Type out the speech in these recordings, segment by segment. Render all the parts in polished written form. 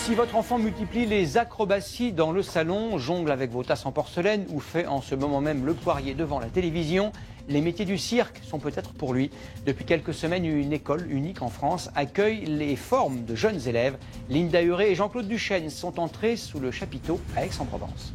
Si votre enfant multiplie les acrobaties dans le salon, jongle avec vos tasses en porcelaine ou fait en ce moment même le poirier devant la télévision, les métiers du cirque sont peut-être pour lui. Depuis quelques semaines, une école unique en France accueille les formes de jeunes élèves. Linda Huré et Jean-Claude Duchesne sont entrés sous le chapiteau à Aix-en-Provence.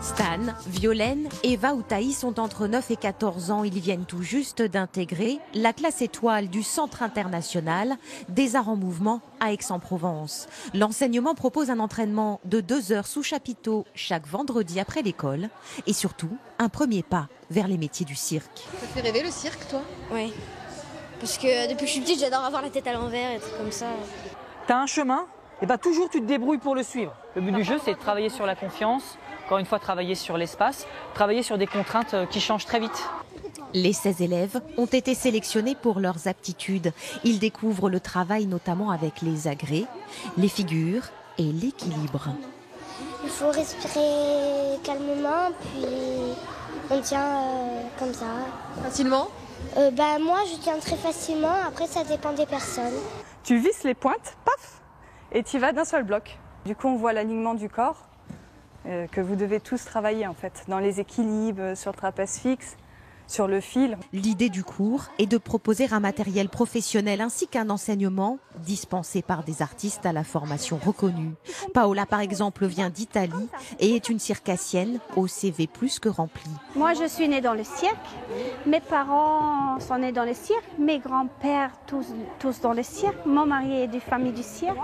Stan, Violaine, Eva ou Thaïs sont entre 9 et 14 ans. Ils viennent tout juste d'intégrer la classe étoile du Centre international des arts en mouvement à Aix-en-Provence. L'enseignement propose un entraînement de 2 heures sous chapiteau chaque vendredi après l'école et surtout un premier pas vers les métiers du cirque. Ça te fait rêver le cirque, toi? Oui, parce que depuis que je suis petite, j'adore avoir la tête à l'envers et des trucs comme ça. T'as un chemin, et bah toujours tu te débrouilles pour le suivre. Le but du jeu, c'est de travailler sur la confiance, encore une fois travailler sur l'espace, travailler sur des contraintes qui changent très vite. Les 16 élèves ont été sélectionnés pour leurs aptitudes. Ils découvrent le travail notamment avec les agrès, les figures et l'équilibre. Il faut respirer calmement, puis on tient comme ça. Facilement? Moi, je tiens très facilement. Après, ça dépend des personnes. Tu visses les pointes, paf, et tu y vas d'un seul bloc. Du coup, on voit l'alignement du corps que vous devez tous travailler en fait, dans les équilibres, sur le trapèze fixe, sur le fil. L'idée du cours est de proposer un matériel professionnel ainsi qu'un enseignement dispensé par des artistes à la formation reconnue. Paola, par exemple, vient d'Italie et est une circassienne au CV plus que rempli. Moi, je suis née dans le cirque. Mes parents sont nés dans le cirque. Mes grands-pères, tous dans le cirque. Mon mari est de famille du cirque.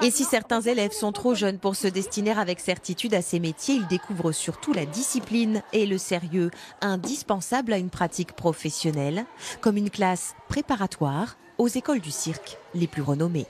Et si certains élèves sont trop jeunes pour se destiner avec certitude à ces métiers, ils découvrent surtout la discipline et le sérieux indispensable à une pratique professionnelle, comme une classe préparatoire aux écoles du cirque les plus renommées.